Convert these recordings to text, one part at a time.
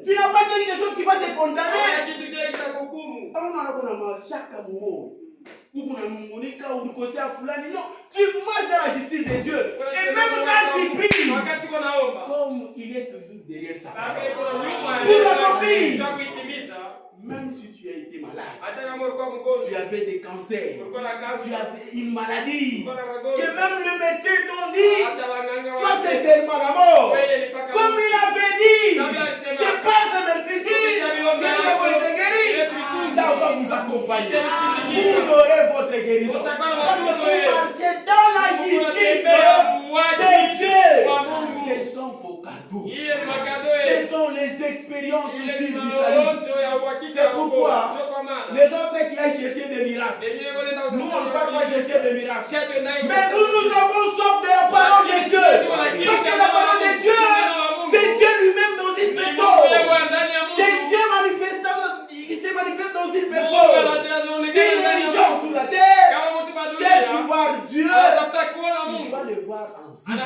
Tu n'as pas quelque chose qui va te condamner. Non, tu marches dans la justice de Dieu. Et même quand tu pries, comme il est toujours derrière ça, pour l'accomplir. Même si tu as été malade, tu avais des cancers, tu avais une maladie, que même le médecin t'ont dit, toi c'est seulement la mort. Comme il avait dit, c'est pas ce mercredi que nous avons été guéris. Ça va vous accompagner. Vous aurez votre guérison. Parce que vous marchez dans la justice de Dieu. Ce sont vos cadeaux. Ce sont les expériences aussi du salut. C'est pourquoi les autres qui ont cherché des miracles, nous on ne peut pas chercher des miracles. Mais nous avons soif de la parole de Dieu. Parce que la parole de Dieu, c'est Dieu lui-même dans une personne. C'est Dieu manifestant, il se manifeste dans une personne. Si les gens sur la terre cherchent à voir Dieu, il va le voir en vie.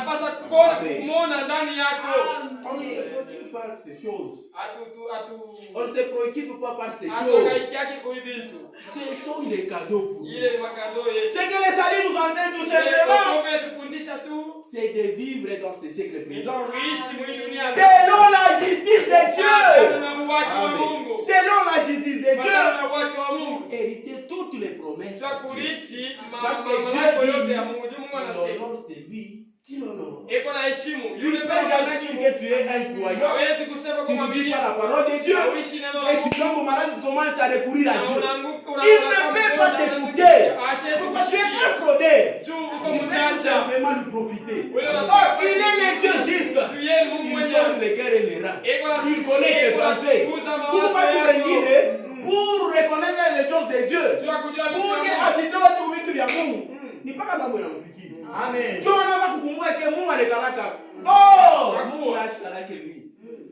On ne se préoccupe pas de ces choses. On ne se préoccupe pas par ces choses. Ce sont des cadeaux pour nous. Ce que les saints nous enseignent tout simplement, c'est de vivre dans ce siècle présent selon la justice de Dieu. Selon la justice de Dieu, hériter toutes les promesses. Parce que Dieu dit, l'honneur c'est lui. Tu ne peux jamais dire que tu es un croyant. Tu ne dis pas la parole de Dieu. Et tu tombes malade, tu commences à recourir à Dieu. Il ne peut pas t'écouter. Pourquoi tu es un fraudeur? Tu veux tout simplement lui profiter. Oh, il est le Dieu juste. Il sonde le cœur et les reins. Il connaît tes pensées. Pourquoi tu veux dire pour reconnaître les choses de Dieu? Pour que Adito trouve tout bien. Ni pas kama mwana mfikiri. Amen. Tu unaanza kukumbuka ke Mungu alikalaka. Oh, Mungu ashikalake hivi.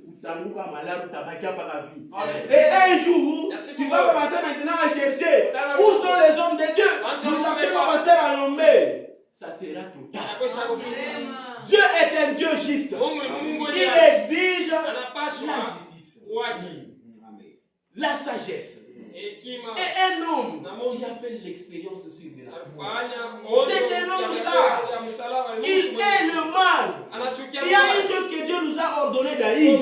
Utamuka malari utabaki hapa la vie. Et un jour, tu vas commencer maintenant à chercher où sont les hommes de Dieu. Nous t'avons pasteur à l'homme. Ça sera tout tard. Dieu est un Dieu juste. Il exige la justice, la sagesse. Et un homme qui a fait l'expérience aussi de la foi. C'est un homme-là. Il est le mal. Il y a une chose que Dieu nous a ordonné d'haïr.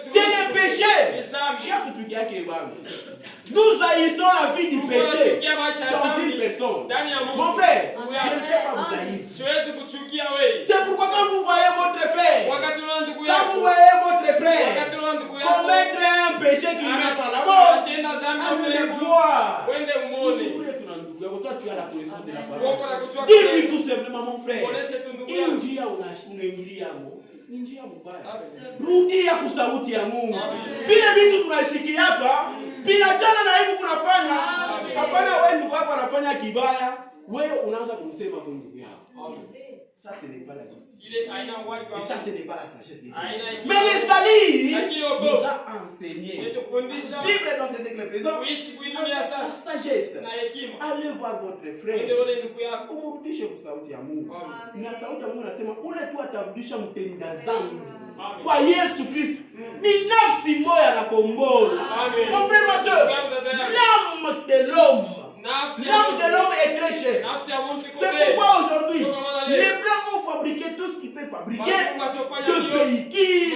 C'est le péché. Nous haïssons la vie du péché dans une personne. Mon frère, je ne vais pas vous haïr. C'est pourquoi quand vous voyez votre frère, commettre un péché qui met par la mort, allez le voir. Toi, tu as la connaissance de la parole. Dis-lui tout simplement, mon frère. Njia mbaya. Rudia kusauti ya Mungu. Bila vitu tunashikiaka, bila chana na hivi kunafanya. Hapana wewe ndugu yako anafanya kibaya, wewe unaanza kumsema kwa ndugu yako. Ça ce n'est pas la justice. Et ça ce n'est pas la sagesse de Dieu. Mais le salut nous a enseigné vivre dans ce siècle présent la sagesse. Allez voir votre frère. Umrudishe kusauti ya Mungu. Na sauti ya Mungu nasema ule tu atarudisha mtenda dhambi kwa Yesu Kristo. Ni nafsi moja na kombola. Mon frère, ma soeur, l'âme de l'homme. L'âme de l'homme est très chère. C'est pourquoi aujourd'hui, les Blancs ont fabriqué tout ce qu'ils peuvent fabriquer. De véhicules,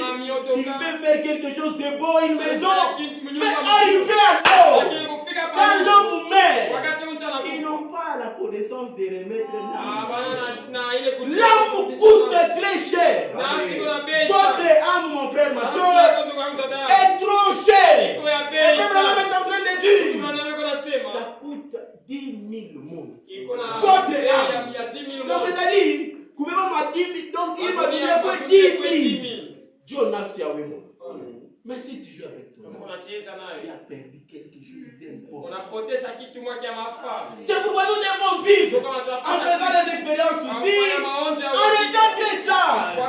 ils peuvent faire quelque chose de beau, une maison. Mais arrivé à l'homme, quand l'homme meurt, ils n'ont pas la connaissance de remettre l'âme. L'âme coûte très cher. Votre âme, mon frère, ma soeur, est trop chère. Et l'homme est en train de dire, ça coûte 10 000 mondes. Votre âme. Donc c'est-à-dire, donc il va dire 10 000. Dieu n'a pas fait. Mais si tu joues avec toi, tu as perdu quelque chose d'important. C'est pourquoi nous devons vivre en faisant des expériences aussi, en étant très sages, en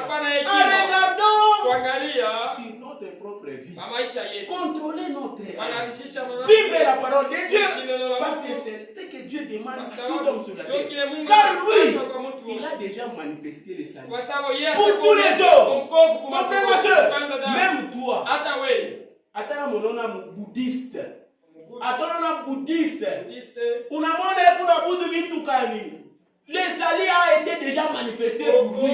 regardant sur notre propre vie, contrôler notre âme, vivre la parole de Dieu, parce que c'est ce que Dieu demande à tout homme sur la terre. Car lui, il a déjà manifesté le salut pour tous les hommes. Mon frère, ma soeur, même bouddhiste. Atona bouddhiste. Unamona kuna budu vitu kani. Le salut a été déjà manifesté pour lui.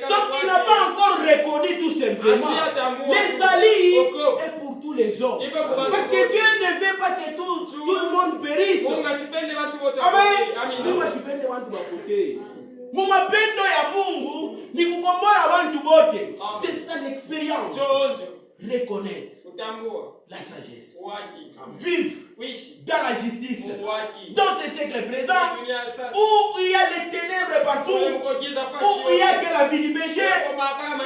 Sauf qu'il n'a pas encore reconnu tout simplement. Le salut est pour tous les hommes. Parce que Dieu ne veut pas que tout le monde périsse. Amen. Mumapendo ya Mungu ni kukombola abantu bote. C'est ça l'expérience. Reconnaître la sagesse. Vivre dans la justice. Dans ce siècle présent où il y a les ténèbres partout, où il y a que la vie du péché.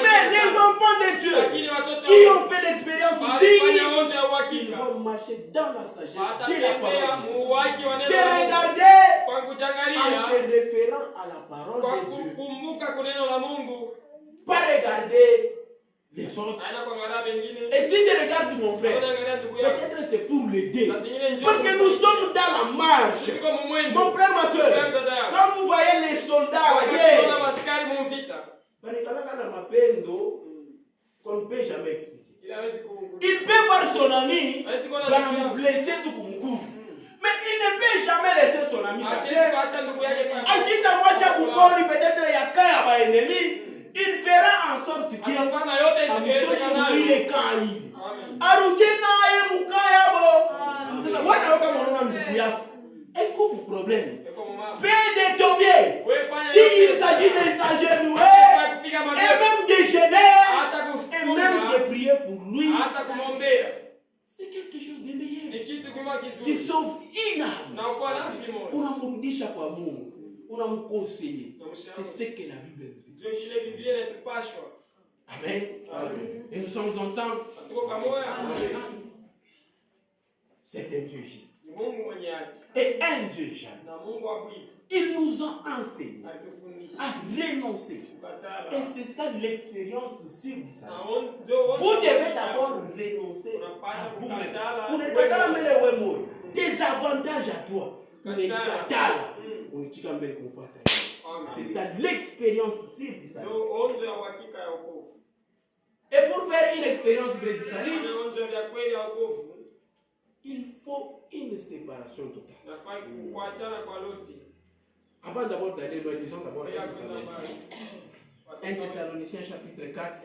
Mais les enfants de Dieu qui ont fait l'expérience ici, ils vont marcher dans la sagesse de la parole de Dieu. C'est regarder en se référant à la parole de Dieu. Pas regarder les autres. Et si je regarde mon frère, peut-être c'est pour l'aider. Parce que nous sommes dans la marche. Mon frère, ma soeur, quand vous voyez les soldats à la guerre, qu'on ne peut jamais expliquer. Il peut voir son ami dans le blessé tout comme coup. Mais il ne peut jamais laisser son ami. Il fera en sorte que écoute le problème. Fais de ton mieux. S'il s'agit de s'agenouiller, et même de gêner, et même de prier pour lui, c'est quelque chose de meilleur. Tu sauves une âme. Unamrudisha kwa Mungu. Unamkosea. C'est ce que la Bible nous dit. Amen. Et nous sommes ensemble. C'est un Dieu juste. Et un Dieu jaloux. Il nous a enseigné à renoncer. Et c'est ça l'expérience sur du salut. Vous devez d'abord renoncer à vous-même. Vous n'êtes pas dans le monde. Des avantages à toi. C'est ça l'expérience sur du salut. Et pour faire une expérience du salut, il faut une séparation totale. Avant d'abord d'aller loin, disons d'abord 1 Thessaloniciens chapitre 4.